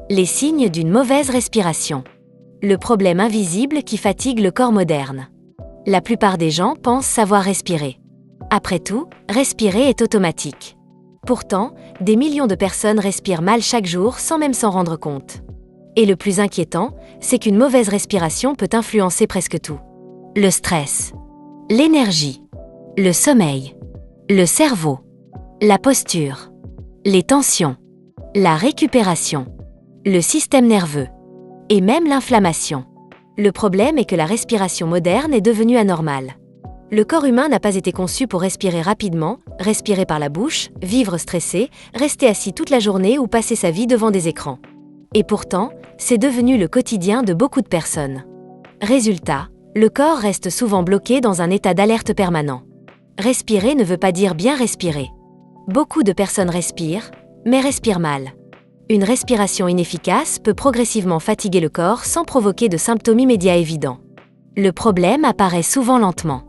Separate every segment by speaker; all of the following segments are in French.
Speaker 1: Les signes d'une mauvaise respiration. Le problème invisible qui fatigue le corps moderne. La plupart des gens pensent savoir respirer. Après tout, respirer est automatique. Pourtant, des millions de personnes respirent mal chaque jour sans même s'en rendre compte. Et le plus inquiétant, c'est qu'une mauvaise respiration peut influencer presque tout. Le stress, l'énergie, le sommeil, le cerveau, la posture, les tensions, la récupération, le système nerveux et même l'inflammation. Le problème est que la respiration moderne est devenue anormale. Le corps humain n'a pas été conçu pour respirer rapidement, respirer par la bouche, vivre stressé, rester assis toute la journée ou passer sa vie devant des écrans. Et pourtant, c'est devenu le quotidien de beaucoup de personnes. Résultat, le corps reste souvent bloqué dans un état d'alerte permanent. Respirer ne veut pas dire bien respirer. Beaucoup de personnes respirent, mais respirent mal. Une respiration inefficace peut progressivement fatiguer le corps sans provoquer de symptômes immédiats évidents. Le problème apparaît souvent lentement.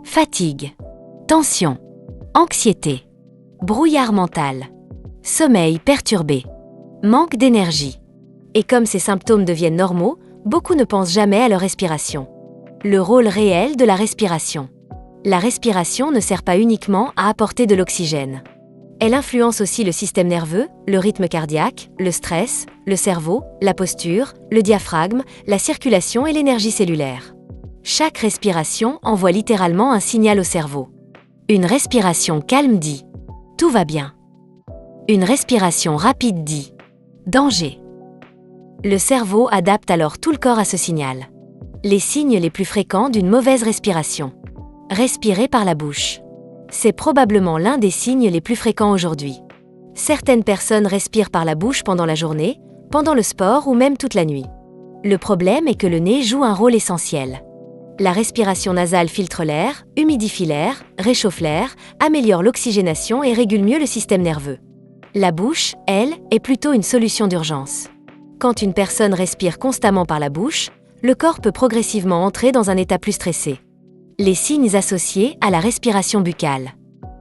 Speaker 1: Fatigue, tension, anxiété, brouillard mental, sommeil perturbé, manque d'énergie. Et comme ces symptômes deviennent normaux, beaucoup ne pensent jamais à leur respiration. Le rôle réel de la respiration. La respiration ne sert pas uniquement à apporter de l'oxygène. Elle influence aussi le système nerveux, le rythme cardiaque, le stress, le cerveau, la posture, le diaphragme, la circulation et l'énergie cellulaire. Chaque respiration envoie littéralement un signal au cerveau. Une respiration calme dit « tout va bien ». Une respiration rapide dit « danger ». Le cerveau adapte alors tout le corps à ce signal. Les signes les plus fréquents d'une mauvaise respiration. Respirer par la bouche. C'est probablement l'un des signes les plus fréquents aujourd'hui. Certaines personnes respirent par la bouche pendant la journée, pendant le sport ou même toute la nuit. Le problème est que le nez joue un rôle essentiel. La respiration nasale filtre l'air, humidifie l'air, réchauffe l'air, améliore l'oxygénation et régule mieux le système nerveux. La bouche, elle, est plutôt une solution d'urgence. Quand une personne respire constamment par la bouche, le corps peut progressivement entrer dans un état plus stressé. Les signes associés à la respiration buccale.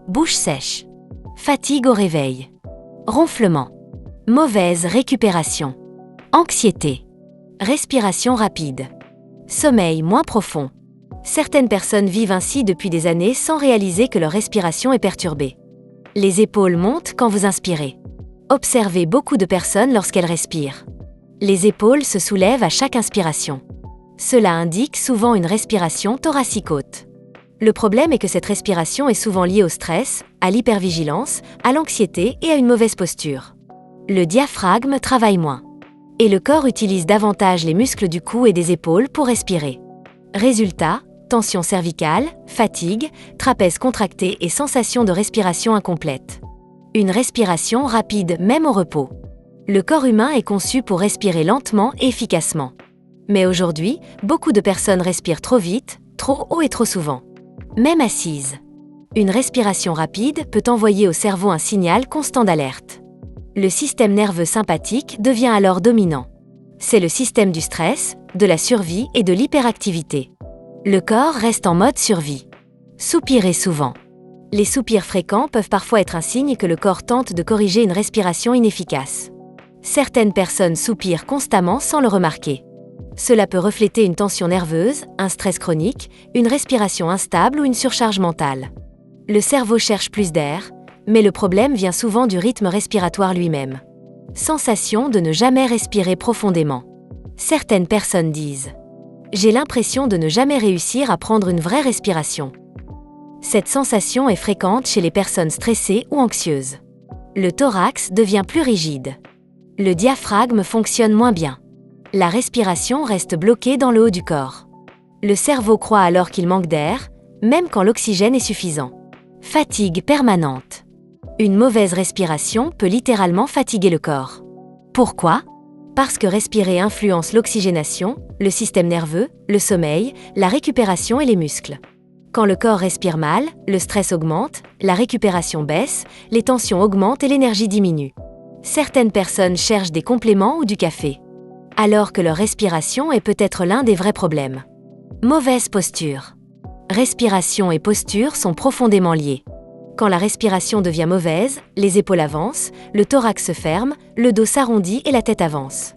Speaker 1: Bouche sèche. Fatigue au réveil. Ronflement. Mauvaise récupération. Anxiété. Respiration rapide. Sommeil moins profond. Certaines personnes vivent ainsi depuis des années sans réaliser que leur respiration est perturbée. Les épaules montent quand vous inspirez. Observez beaucoup de personnes lorsqu'elles respirent. Les épaules se soulèvent à chaque inspiration. Cela indique souvent une respiration thoracique haute. Le problème est que cette respiration est souvent liée au stress, à l'hypervigilance, à l'anxiété et à une mauvaise posture. Le diaphragme travaille moins. Et le corps utilise davantage les muscles du cou et des épaules pour respirer. Résultat, tension cervicale, fatigue, trapèze contracté et sensation de respiration incomplète. Une respiration rapide même au repos. Le corps humain est conçu pour respirer lentement et efficacement. Mais aujourd'hui, beaucoup de personnes respirent trop vite, trop haut et trop souvent. Même assises. Une respiration rapide peut envoyer au cerveau un signal constant d'alerte. Le système nerveux sympathique devient alors dominant. C'est le système du stress, de la survie et de l'hyperactivité. Le corps reste en mode survie. Soupirer souvent. Les soupirs fréquents peuvent parfois être un signe que le corps tente de corriger une respiration inefficace. Certaines personnes soupirent constamment sans le remarquer. Cela peut refléter une tension nerveuse, un stress chronique, une respiration instable ou une surcharge mentale. Le cerveau cherche plus d'air, mais le problème vient souvent du rythme respiratoire lui-même. Sensation de ne jamais respirer profondément. Certaines personnes disent « J'ai l'impression de ne jamais réussir à prendre une vraie respiration ». Cette sensation est fréquente chez les personnes stressées ou anxieuses. Le thorax devient plus rigide. Le diaphragme fonctionne moins bien. La respiration reste bloquée dans le haut du corps. Le cerveau croit alors qu'il manque d'air, même quand l'oxygène est suffisant. Fatigue permanente. Une mauvaise respiration peut littéralement fatiguer le corps. Pourquoi ? Parce que respirer influence l'oxygénation, le système nerveux, le sommeil, la récupération et les muscles. Quand le corps respire mal, le stress augmente, la récupération baisse, les tensions augmentent et l'énergie diminue. Certaines personnes cherchent des compléments ou du café, alors que leur respiration est peut-être l'un des vrais problèmes. Mauvaise posture. Respiration et posture sont profondément liées. Quand la respiration devient mauvaise, les épaules avancent, le thorax se ferme, le dos s'arrondit et la tête avance.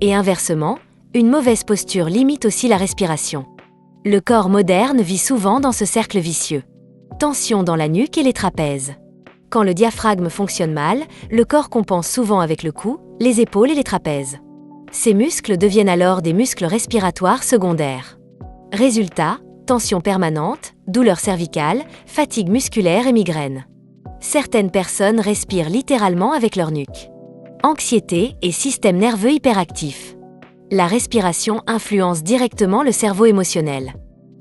Speaker 1: Et inversement, une mauvaise posture limite aussi la respiration. Le corps moderne vit souvent dans ce cercle vicieux. Tension dans la nuque et les trapèzes. Quand le diaphragme fonctionne mal, le corps compense souvent avec le cou, les épaules et les trapèzes. Ces muscles deviennent alors des muscles respiratoires secondaires. Résultat, tension permanente, douleur cervicale, fatigue musculaire et migraine. Certaines personnes respirent littéralement avec leur nuque. Anxiété et système nerveux hyperactif. La respiration influence directement le cerveau émotionnel.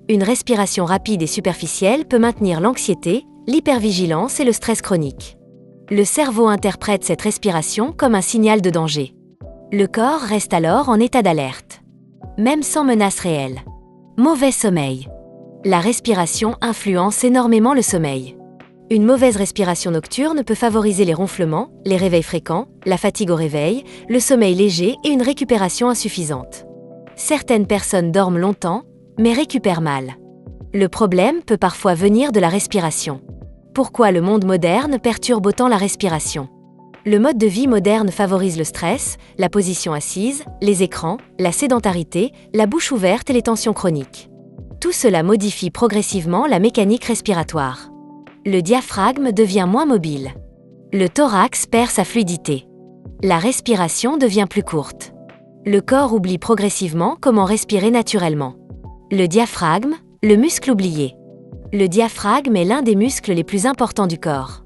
Speaker 1: Une respiration rapide et superficielle peut maintenir l'anxiété, l'hypervigilance et le stress chronique. Le cerveau interprète cette respiration comme un signal de danger. Le corps reste alors en état d'alerte. Même sans menace réelle. Mauvais sommeil. La respiration influence énormément le sommeil. Une mauvaise respiration nocturne peut favoriser les ronflements, les réveils fréquents, la fatigue au réveil, le sommeil léger et une récupération insuffisante. Certaines personnes dorment longtemps, mais récupèrent mal. Le problème peut parfois venir de la respiration. Pourquoi le monde moderne perturbe autant la respiration ? Le mode de vie moderne favorise le stress, la position assise, les écrans, la sédentarité, la bouche ouverte et les tensions chroniques. Tout cela modifie progressivement la mécanique respiratoire. Le diaphragme devient moins mobile. Le thorax perd sa fluidité. La respiration devient plus courte. Le corps oublie progressivement comment respirer naturellement. Le diaphragme, le muscle oublié. Le diaphragme est l'un des muscles les plus importants du corps.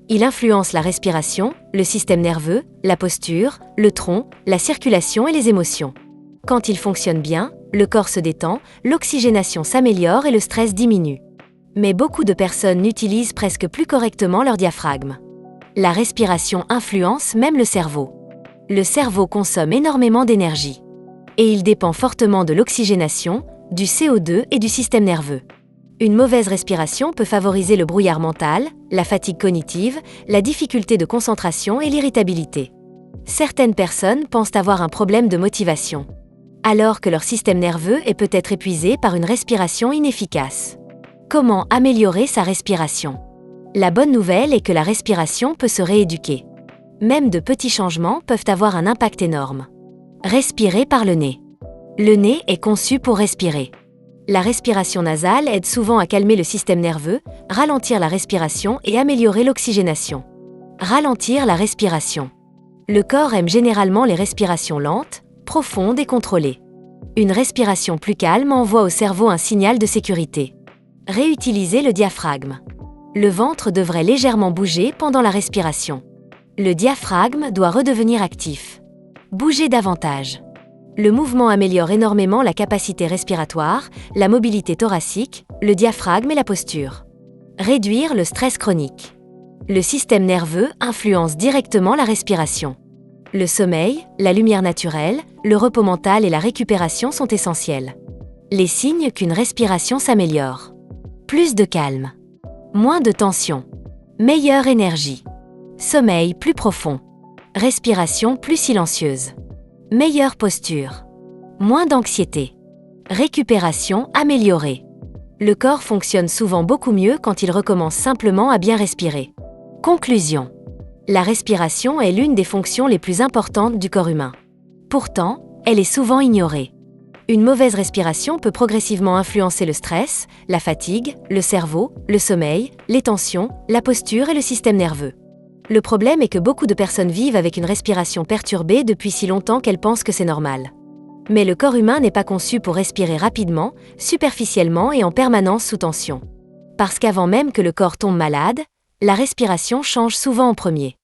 Speaker 1: Il influence la respiration, le système nerveux, la posture, le tronc, la circulation et les émotions. Quand il fonctionne bien, le corps se détend, l'oxygénation s'améliore et le stress diminue. Mais beaucoup de personnes n'utilisent presque plus correctement leur diaphragme. La respiration influence même le cerveau. Le cerveau consomme énormément d'énergie. Et il dépend fortement de l'oxygénation, du CO2 et du système nerveux. Une mauvaise respiration peut favoriser le brouillard mental, la fatigue cognitive, la difficulté de concentration et l'irritabilité. Certaines personnes pensent avoir un problème de motivation, alors que leur système nerveux est peut-être épuisé par une respiration inefficace. Comment améliorer sa respiration ? La bonne nouvelle est que la respiration peut se rééduquer. Même de petits changements peuvent avoir un impact énorme. Respirer par le nez. Le nez est conçu pour respirer. La respiration nasale aide souvent à calmer le système nerveux, ralentir la respiration et améliorer l'oxygénation. Ralentir la respiration. Le corps aime généralement les respirations lentes, profondes et contrôlées. Une respiration plus calme envoie au cerveau un signal de sécurité. Réutiliser le diaphragme. Le ventre devrait légèrement bouger pendant la respiration. Le diaphragme doit redevenir actif. Bouger davantage. Le mouvement améliore énormément la capacité respiratoire, la mobilité thoracique, le diaphragme et la posture. Réduire le stress chronique. Le système nerveux influence directement la respiration. Le sommeil, la lumière naturelle, le repos mental et la récupération sont essentiels. Les signes qu'une respiration s'améliore. Plus de calme. Moins de tension. Meilleure énergie. Sommeil plus profond. Respiration plus silencieuse. Meilleure posture. Moins d'anxiété. Récupération améliorée. Le corps fonctionne souvent beaucoup mieux quand il recommence simplement à bien respirer. Conclusion. La respiration est l'une des fonctions les plus importantes du corps humain. Pourtant, elle est souvent ignorée. Une mauvaise respiration peut progressivement influencer le stress, la fatigue, le cerveau, le sommeil, les tensions, la posture et le système nerveux. Le problème est que beaucoup de personnes vivent avec une respiration perturbée depuis si longtemps qu'elles pensent que c'est normal. Mais le corps humain n'est pas conçu pour respirer rapidement, superficiellement et en permanence sous tension. Parce qu'avant même que le corps tombe malade, la respiration change souvent en premier.